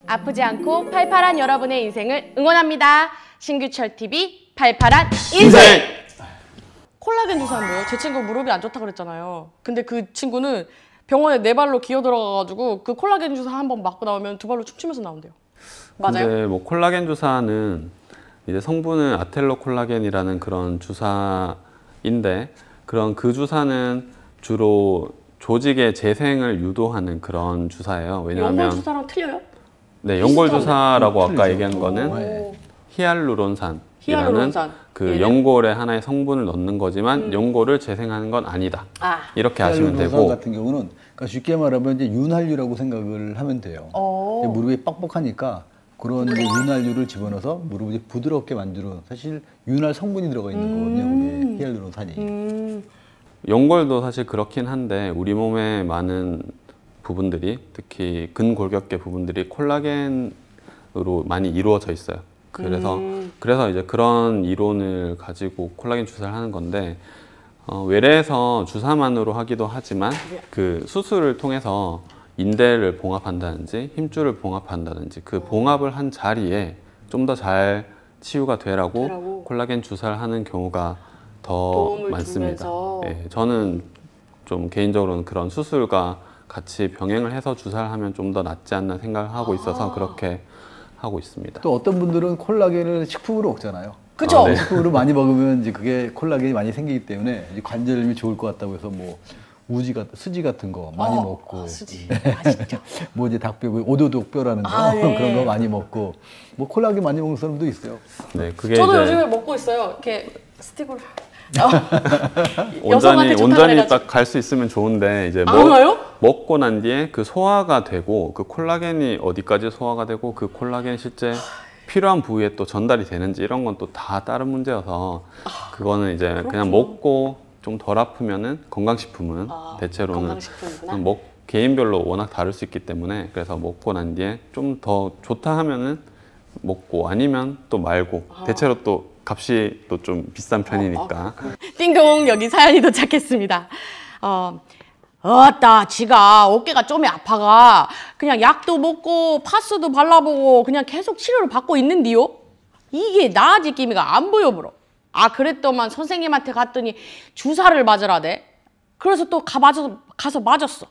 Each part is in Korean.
아프지 않고 팔팔한 여러분의 인생을 응원합니다. 신규철 TV 팔팔한 인생! 콜라겐 주사는 뭐예요? 제 친구 무릎이 안 좋다 그랬잖아요. 근데 그 친구는 병원에 4발로 기어 들어가가지고 그 콜라겐 주사 한 번 맞고 나오면 2발로 춤추면서 나온대요. 맞아요? 근데 뭐 콜라겐 주사는 이제 성분은 아텔로 콜라겐이라는 그런 주사인데 그 주사는 주로 조직의 재생을 유도하는 그런 주사예요. 왜냐하면 연골 주사랑 틀려요? 네, 연골 주사라고 아까 얘기한 거는 히알루론산이라는 그 연골의 하나의 성분을 넣는 거지만 연골을 재생하는 건 아니다. 이렇게 아시면 되고. 같은 경우는 그러니까 쉽게 말하면 이제 윤활유라고 생각을 하면 돼요. 무릎이 뻑뻑하니까 그런 이제 윤활유를 집어넣어서 무릎을 부드럽게 만드는 사실 윤활 성분이 들어가 있는 거거든요. 그게 히알루론산이. 연골도 사실 그렇긴 한데 우리 몸의 많은 부분들이 특히 근골격계 부분들이 콜라겐으로 많이 이루어져 있어요. 그래서 이제 그런 이론을 가지고 콜라겐 주사를 하는 건데 외래에서 주사만으로 하기도 하지만 그 수술을 통해서 인대를 봉합한다든지 힘줄을 봉합한다든지 그 봉합을 한 자리에 좀 더 잘 치유가 되라고 콜라겐 주사를 하는 경우가 더 많습니다. 네, 저는 좀 개인적으로는 그런 수술과 같이 병행을 해서 주사를 하면 좀 더 낫지 않나 생각을 하고 있어서 그렇게 하고 있습니다. 또 어떤 분들은 콜라겐을 식품으로 먹잖아요. 그죠? 네. 식품으로 많이 먹으면 이제 그게 콜라겐이 많이 생기기 때문에 이제 관절염이 좋을 것 같다고 해서 뭐 수지 같은 거 많이 먹고. 수지 맛있죠. 뭐 이제 닭뼈, 오도독뼈라는 거 그런 거 많이 먹고 뭐 콜라겐 많이 먹는 사람도 있어요. 네, 그게 저도 이제 요즘에 먹고 있어요. 이렇게 스틱으로. 온전히 딱 갈 수 있으면 좋은데 이제 먹고 난 뒤에 그 소화가 되고 그 콜라겐이 어디까지 소화가 되고 그 콜라겐 실제 필요한 부위에 또 전달이 되는지 이런 건 또 다 다른 문제여서 그거는 이제 그냥 먹고 좀 덜 아프면은 건강식품은 대체로는 개인별로 워낙 다를 수 있기 때문에 그래서 먹고 난 뒤에 좀 더 좋다 하면은 먹고 아니면 또 말고 대체로 또 값이 또 좀 비싼 편이니까. 띵동 여기 사연이 도착했습니다. 지가 어깨가 좀 아파가 그냥 약도 먹고 파스도 발라보고 그냥 계속 치료를 받고 있는디요. 이게 나아질 기미가 안 보여 버려. 그랬더만 선생님한테 갔더니 주사를 맞으라대. 그래서 또 가서 맞았어.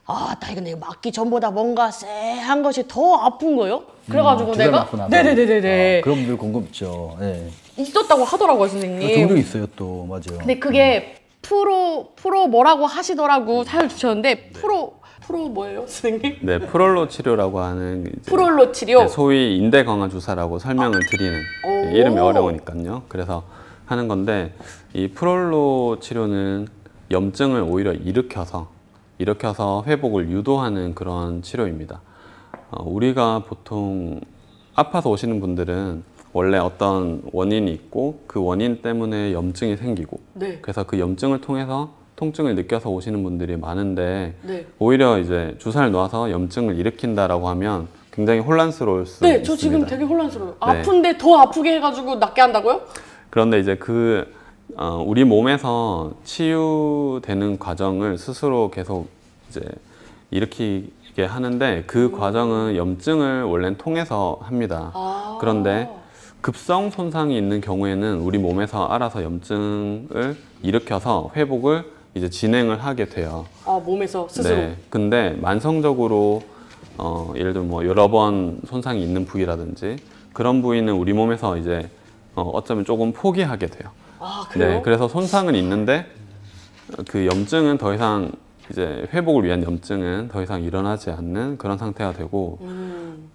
나 이거 내가 맞기 전보다 뭔가 쎄한 것이 더 아픈 거요? 그래가지고 내가 네네네네. 그런 분들 궁금 있죠. 네. 있었다고 하더라고요, 선생님. 종종 있어요, 또 맞아요. 근데 그게 프로 뭐라고 하시더라고 사연 주셨는데 프로 뭐예요, 선생님? 네, 프롤로 치료라고 하는 이제 프롤로 치료. 소위 인대 강화 주사라고 설명을 드리는 이름이 어려우니까요. 그래서 하는 건데 이 프롤로 치료는 염증을 오히려 일으켜서 회복을 유도하는 그런 치료입니다. 우리가 보통 아파서 오시는 분들은 원래 어떤 원인이 있고 그 원인 때문에 염증이 생기고 그래서 그 염증을 통해서 통증을 느껴서 오시는 분들이 많은데 오히려 이제 주사를 놔서 염증을 일으킨다라고 하면 굉장히 혼란스러울 수 있습니다. 저 지금 되게 혼란스러워요. 아픈데 더 아프게 해가지고 낫게 한다고요? 그런데 이제 우리 몸에서 치유되는 과정을 스스로 계속 이제 일으키게 하는데 그 과정은 염증을 원래는 통해서 합니다. 그런데 급성 손상이 있는 경우에는 우리 몸에서 알아서 염증을 일으켜서 회복을 이제 진행을 하게 돼요. 몸에서 스스로? 네. 근데 만성적으로 예를 들면 뭐 여러 번 손상이 있는 부위라든지 그런 부위는 우리 몸에서 이제 어쩌면 조금 포기하게 돼요. 그래요? 네. 그래서 손상은 있는데 그 염증은 더 이상 이제 회복을 위한 염증은 더 이상 일어나지 않는 그런 상태가 되고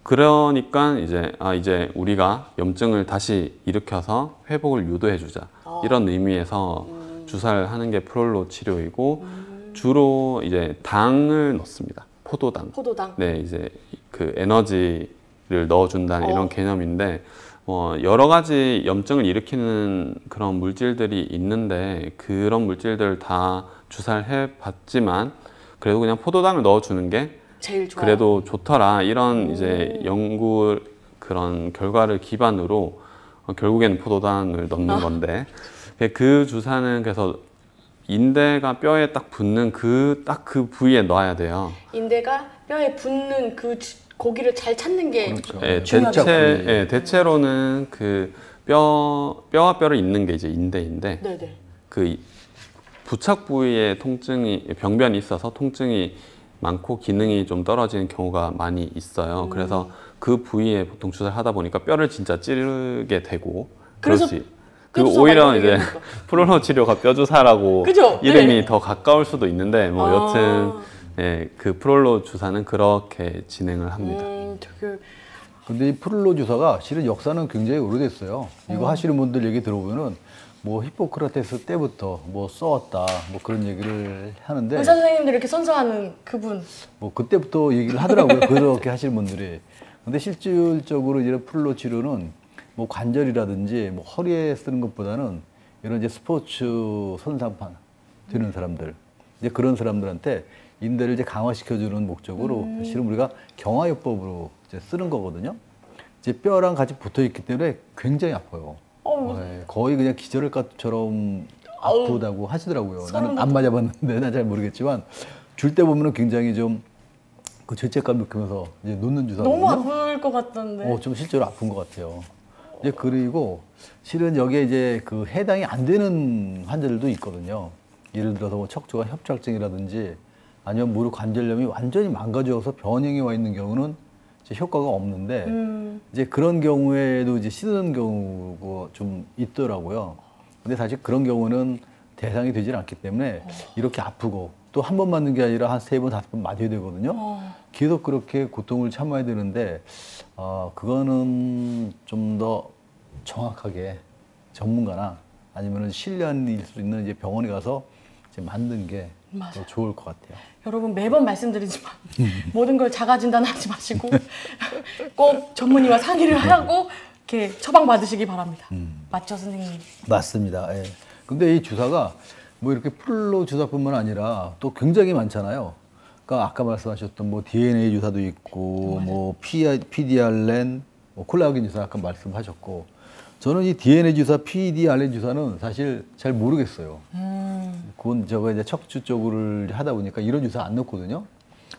그러니까 이제 우리가 염증을 다시 일으켜서 회복을 유도해 주자 이런 의미에서 주사를 하는 게 프롤로 치료이고 주로 이제 당을 넣습니다. 포도당. 네, 이제 그 에너지를 넣어준다는 이런 개념인데 여러 가지 염증을 일으키는 그런 물질들이 있는데 그런 물질들 다 주사를 해봤지만 그래도 그냥 포도당을 넣어주는 게 제일 좋아요. 그래도 좋더라 이런 이제 연구 그런 결과를 기반으로 결국에는 포도당을 넣는 건데 그 주사는 그래서 인대가 뼈에 딱 붙는 딱 그 부위에 넣어야 돼요. 인대가 뼈에 붙는 그 거기를 잘 찾는 게 그렇죠. 예, 중요하죠. 대체로는 그 뼈와 뼈를 잇는 게 이제 인대인데 네네. 그 부착 부위에 통증이 병변이 있어서 통증이 많고 기능이 좀 떨어지는 경우가 많이 있어요. 그래서 그 부위에 보통 주사를 하다 보니까 뼈를 진짜 찌르게 되고 그래서 그리고 뼈주사 오히려 말고 이제 얘기하니까. 프로노 치료가 뼈주사라고 그죠? 이름이 네. 더 가까울 수도 있는데 뭐 아. 여튼 예, 그 프롤로 주사는 그렇게 진행을 합니다. 되게 근데 이 프룰로 주사가 실은 역사는 굉장히 오래됐어요. 이거 하시는 분들 얘기 들어보면은 뭐 히포크라테스 때부터 뭐 써왔다 뭐 그런 얘기를 하는데 의사 선생님들 이렇게 선서하는 그분. 뭐 그때부터 얘기를 하더라고요. 그렇게 하시는 분들이. 근데 실질적으로 이제 프룰로 치료는 뭐 관절이라든지 뭐 허리에 쓰는 것보다는 이런 이제 스포츠 선상판 되는 사람들, 이제 그런 사람들한테 인대를 이제 강화시켜주는 목적으로 사실은 우리가 경화요법으로 이제 쓰는 거거든요. 이제 뼈랑 같이 붙어 있기 때문에 굉장히 아파요. 네, 거의 그냥 기절할 것처럼 아프다고 하시더라고요. 나는 안 맞아봤는데 난 잘 모르겠지만 줄 때 보면은 굉장히 좀 그 죄책감 느끼면서 이제 놓는 주사거든요. 너무 아플 것 같던데. 좀 실제로 아픈 것 같아요. 이제 그리고 실은 여기에 이제 그 해당이 안 되는 환자들도 있거든요. 예를 들어서 뭐 척추관 협착증이라든지 아니면 무릎 관절염이 완전히 망가져서 변형이 와 있는 경우는 이제 효과가 없는데 이제 그런 경우에도 이제 씻는 경우가 좀 있더라고요. 근데 사실 그런 경우는 대상이 되질 않기 때문에 이렇게 아프고 또 한 번 맞는 게 아니라 한 3번, 5번 맞아야 되거든요. 계속 그렇게 고통을 참아야 되는데 그거는 좀 더 정확하게 전문가나 아니면 신뢰할 수 있는 이제 병원에 가서 이제 만든 게 더 좋을 것 같아요. 여러분 매번 말씀드리지만 모든 걸 자가 진단하지 마시고 꼭 전문의와 상의를 하고 이렇게 처방 받으시기 바랍니다. 맞죠, 선생님? 맞습니다. 예. 근데 이 주사가 뭐 이렇게 프룰로 주사뿐만 아니라 또 굉장히 많잖아요. 그러니까 아까 말씀하셨던 뭐 DNA 주사도 있고 뭐 PDRN, 뭐 콜라겐 주사 아까 말씀하셨고 저는 이 DNA 주사, PDRN 주사는 사실 잘 모르겠어요. 그건 저거 이제 척추 쪽을 하다 보니까 이런 주사 안 넣거든요.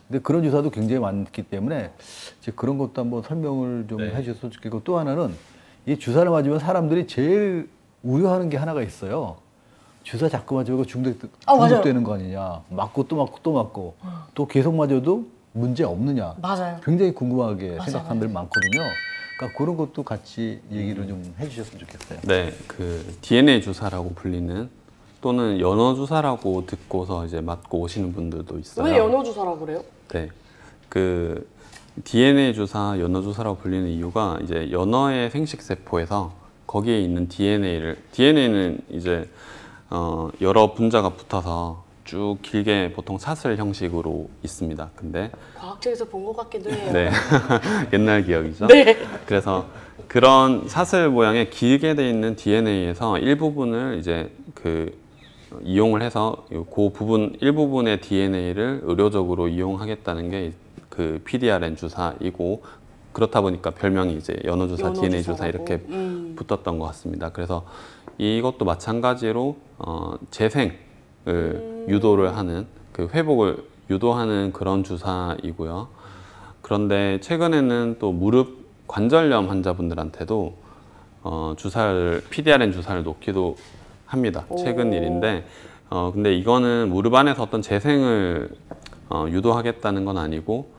근데 그런 주사도 굉장히 많기 때문에 이제 그런 것도 한번 설명을 좀 해주셨으면 좋겠고 또 하나는 이 주사를 맞으면 사람들이 제일 우려하는 게 하나가 있어요. 주사 자꾸 맞으면 중독되는 거 아니냐. 맞고 또 맞고 또 맞고 또 계속 맞아도 문제 없느냐. 맞아요. 굉장히 궁금하게 생각하는 분들 많거든요. 그러니까 그런 것도 같이 얘기를 좀 해주셨으면 좋겠어요. 네, 그 DNA 주사라고 불리는 또는 연어 주사라고 듣고서 이제 맞고 오시는 분들도 있어요. 왜 연어 주사라고 그래요? 네, 그 DNA 주사, 연어 주사라고 불리는 이유가 이제 연어의 생식 세포에서 거기에 있는 DNA는 이제 여러 분자가 붙어서 쭉 길게 보통 사슬 형식으로 있습니다. 근데 과학책에서 본 것 같기도 해요. 네, 옛날 기억이죠. 네. 그래서 그런 사슬 모양의 길게 돼 있는 DNA에서 일부분을 이제 이용을 해서 그 부분 일부분의 DNA를 의료적으로 이용하겠다는 게 그 PDRN 주사이고 그렇다 보니까 별명이 이제 연어 주사, DNA 주사 이렇게 붙었던 것 같습니다. 그래서 이것도 마찬가지로 재생을 유도를 하는 그 회복을 유도하는 그런 주사이고요. 그런데 최근에는 또 무릎 관절염 환자분들한테도 PDRN 주사를 놓기도 합니다. 최근 일인데 근데 이거는 무릎 안에서 어떤 재생을 유도하겠다는 건 아니고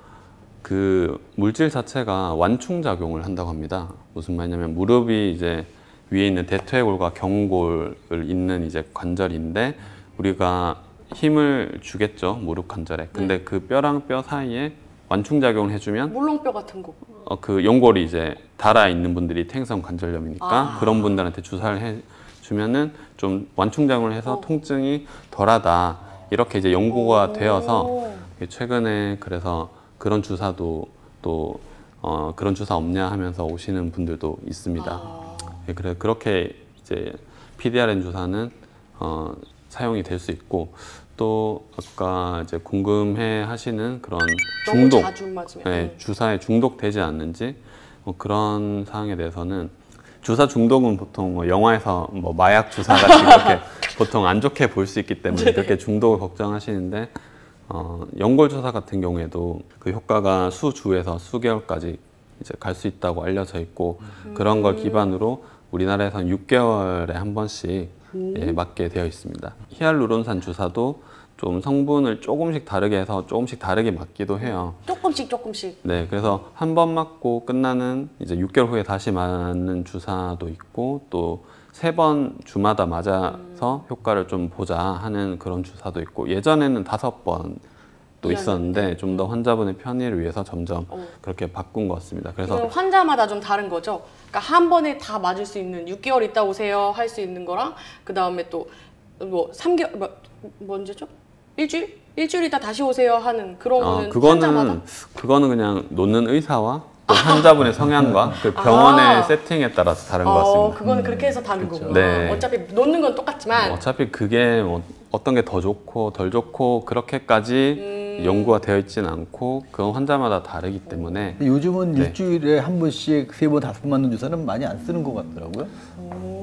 그 물질 자체가 완충 작용을 한다고 합니다. 무슨 말이냐면 무릎이 이제 위에 있는 대퇴골과 경골을 잇는 이제 관절인데 우리가 힘을 주겠죠, 무릎 관절에. 근데 그 뼈랑 뼈 사이에 완충 작용을 해주면 물렁뼈 같은 거. 그 연골이 이제 닳아 있는 분들이 퇴행성 관절염이니까 그런 분들한테 주사를 해주면은 좀 완충 작용을 해서 통증이 덜하다 이렇게 이제 연구가 되어서 최근에 그래서 그런 주사도 또 그런 주사 없냐 하면서 오시는 분들도 있습니다. 그래 그렇게 이제 PDRN 주사는 사용이 될 수 있고 또 아까 이제 궁금해 하시는 그런 중독, 너무 자주 맞으면. 네, 주사에 중독되지 않는지 그런 사항에 대해서는 주사 중독은 보통 뭐 영화에서 뭐 마약 주사 같이 그렇게 보통 안 좋게 볼 수 있기 때문에 그렇게 중독을 걱정하시는데 연골 주사 같은 경우에도 그 효과가 수주에서 수개월까지 이제 갈 수 있다고 알려져 있고 그런 걸 기반으로 우리나라에서는 6개월에 한 번씩 예, 맞게 되어 있습니다. 히알루론산 주사도 좀 성분을 조금씩 다르게 해서 조금씩 다르게 맞기도 해요. 조금씩. 네, 그래서 한 번 맞고 끝나는 이제 6개월 후에 다시 맞는 주사도 있고 또 3번 주마다 맞아서 효과를 좀 보자 하는 그런 주사도 있고 예전에는 5번 또 있었는데 좀 더 환자분의 편의를 위해서 점점 그렇게 바꾼 것 같습니다. 그래서 환자마다 좀 다른 거죠. 그러니까 한 번에 다 맞을 수 있는 6개월 있다 오세요 할 수 있는 거랑 그 다음에 또 뭐 3개월 뭐 언제죠? 일주일 있다 다시 오세요 하는 그런 거는 환자마다? 그거는 그냥 놓는 의사와 또 환자분의 성향과 그 병원의 세팅에 따라서 다른 것 같습니다. 그거는 그렇게 해서 다른 거구나. 네. 어차피 놓는 건 똑같지만 어차피 그게 뭐 어떤 게 더 좋고 덜 좋고 그렇게까지 연구가 되어 있지는 않고 그건 환자마다 다르기 때문에 요즘은 네. 일주일에 한 번씩 3번, 5번 맞는 주사는 많이 안 쓰는 것 같더라고요.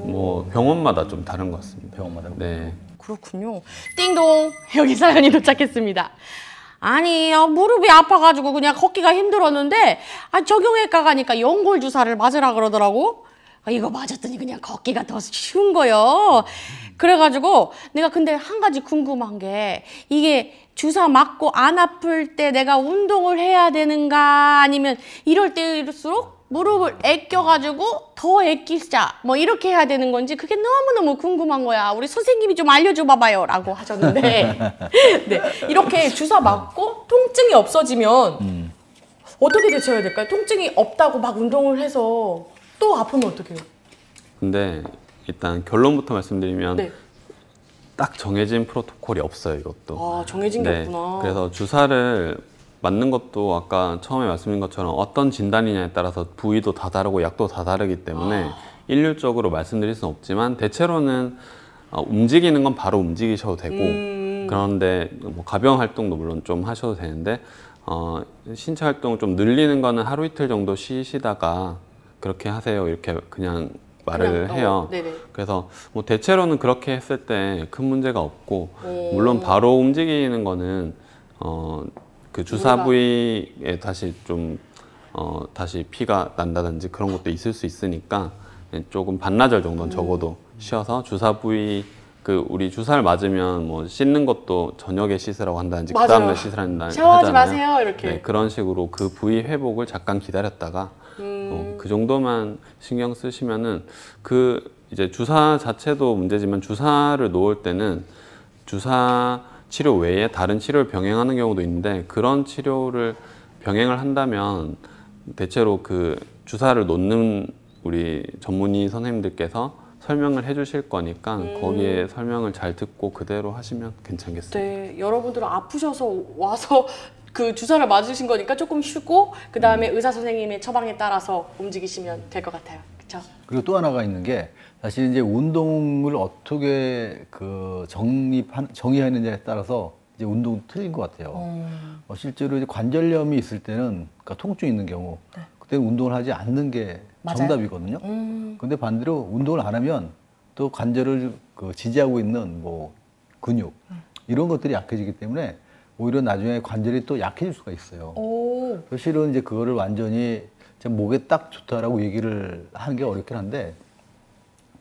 뭐 병원마다 좀 다른 것 같습니다. 병원마다. 네. 그렇군요. 띵동 여기 사연이 도착했습니다. 아니 무릎이 아파가지고 그냥 걷기가 힘들었는데 정형외과 가니까 연골 주사를 맞으라 그러더라고. 이거 맞았더니 그냥 걷기가 더 쉬운 거요. 그래가지고 내가 근데 한 가지 궁금한 게 이게 주사 맞고 안 아플 때 내가 운동을 해야 되는가 아니면 이럴 때일수록 무릎을 아껴가지고 더 아끼자 뭐 이렇게 해야 되는 건지 그게 너무너무 궁금한 거야. 우리 선생님이 좀 알려줘 봐봐요 라고 하셨는데 네, 이렇게 주사 맞고 통증이 없어지면 어떻게 대처해야 될까요? 통증이 없다고 막 운동을 해서 또 아프면 어떡해요? 근데 일단 결론부터 말씀드리면 네. 딱 정해진 프로토콜이 없어요, 이것도. 정해진 게 네. 없구나. 그래서 주사를 맞는 것도 아까 처음에 말씀드린 것처럼 어떤 진단이냐에 따라서 부위도 다 다르고 약도 다 다르기 때문에 일률적으로 말씀드릴 수는 없지만 대체로는 움직이는 건 바로 움직이셔도 되고 그런데 뭐 가벼운 활동도 물론 좀 하셔도 되는데 신체 활동을 좀 늘리는 거는 하루 이틀 정도 쉬시다가 그렇게 하세요 이렇게 그냥 말을 해요. 그래서 뭐 대체로는 그렇게 했을 때 큰 문제가 없고 물론 바로 움직이는 거는 그 주사 부위에 다시 좀 다시 피가 난다든지 그런 것도 있을 수 있으니까 조금 반나절 정도는 적어도 쉬어서 주사 부위 우리 주사를 맞으면 뭐 씻는 것도 저녁에 씻으라고 한다든지 그 다음날 씻으라는 샤워하지 하잖아요. 마세요 이렇게. 네, 그런 식으로 그 부위 회복을 잠깐 기다렸다가 그 정도만 신경 쓰시면은 이제 주사 자체도 문제지만 주사를 놓을 때는 주사 치료 외에 다른 치료를 병행하는 경우도 있는데 그런 치료를 병행을 한다면 대체로 그 주사를 놓는 우리 전문의 선생님들께서 설명을 해주실 거니까 거기에 설명을 잘 듣고 그대로 하시면 괜찮겠습니다. 네, 여러분들은 아프셔서 와서 그 주사를 맞으신 거니까 조금 쉬고 그 다음에 의사 선생님의 처방에 따라서 움직이시면 될 것 같아요. 그렇죠? 그리고 또 하나가 있는 게 사실 이제 운동을 어떻게 정의하느냐에 따라서 이제 운동 틀린 것 같아요. 실제로 이제 관절염이 있을 때는 그러니까 통증이 있는 경우 그때는 운동을 하지 않는 게 맞아요? 정답이거든요. 근데 반대로 운동을 안 하면 또 관절을 지지하고 있는 뭐 근육 이런 것들이 약해지기 때문에 오히려 나중에 관절이 또 약해질 수가 있어요. 실은 이제 그거를 완전히 목에 딱 좋다라고 얘기를 하는 게 어렵긴 한데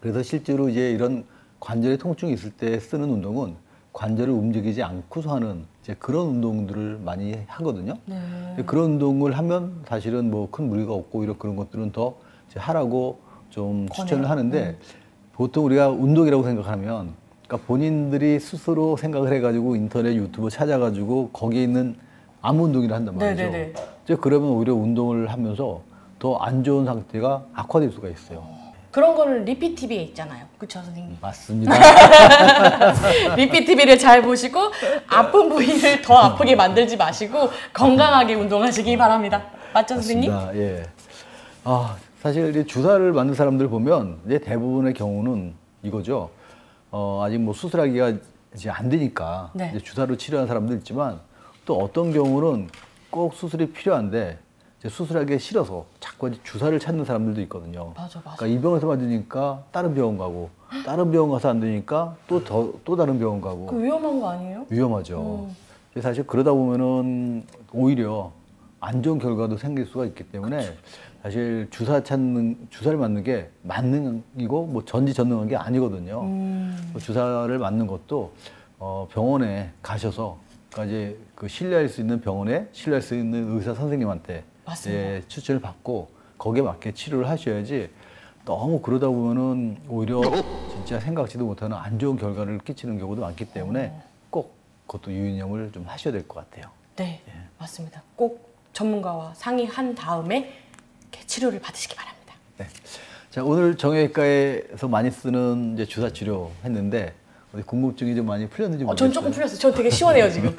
그래서 실제로 이제 이런 관절에 통증이 있을 때 쓰는 운동은 관절을 움직이지 않고서 하는 이제 그런 운동들을 많이 하거든요. 그런 운동을 하면 사실은 뭐 큰 무리가 없고 이런 그런 것들은 더 이제 하라고 좀 추천을 하는데 보통 우리가 운동이라고 생각하면 그러니까 본인들이 스스로 생각을 해가지고 인터넷 유튜브 찾아가지고 거기에 있는 아무 운동이나 한단 말이죠. 이제 그러면 오히려 운동을 하면서 더 안 좋은 상태가 악화될 수가 있어요. 그런 거는 리피TV에 있잖아요. 그렇죠, 선생님? 맞습니다. 리피TV를 잘 보시고 아픈 부위를 더 아프게 만들지 마시고 건강하게 운동하시기 바랍니다. 맞죠, 선생님? 맞습니다. 예. 사실 이제 주사를 맞는 사람들 보면 이제 대부분의 경우는 이거죠. 아직 뭐 수술하기가 이제 안 되니까 이제 주사로 치료하는 사람도 있지만 또 어떤 경우는 꼭 수술이 필요한데 이제 수술하기 싫어서 자꾸 이제 주사를 찾는 사람들도 있거든요. 맞아. 그러니까 이 병원에서 맞으니까 다른 병원 가고 다른 병원 가서 안 되니까 또 다른 병원 가고. 그 위험한 거 아니에요? 위험하죠. 사실 그러다 보면은 오히려 안 좋은 결과도 생길 수가 있기 때문에 사실 주사를 맞는 게 만능이고 뭐 전지전능한 게 아니거든요. 주사를 맞는 것도 병원에 가셔서 그러니까 이제 그 신뢰할 수 있는 병원에 신뢰할 수 있는 의사 선생님한테 추천을 받고 거기에 맞게 치료를 하셔야지 너무 그러다 보면은 오히려 진짜 생각지도 못하는 안 좋은 결과를 끼치는 경우도 많기 때문에 꼭 그것도 유의념을 좀 하셔야 될 것 같아요. 네, 맞습니다. 꼭 전문가와 상의한 다음에 이렇게 치료를 받으시기 바랍니다. 네. 자, 오늘 정형외과에서 많이 쓰는 이제 주사 치료 했는데 궁금증이 좀 많이 풀렸는지 모르겠어요. 전 조금 풀렸어요. 전 되게 시원해요, 지금.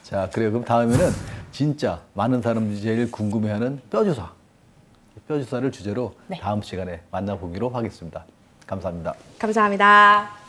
자, 그래요. 그럼 다음에는 진짜 많은 사람들이 제일 궁금해하는 뼈주사를 주제로 다음 시간에 만나보기로 하겠습니다. 감사합니다. 감사합니다.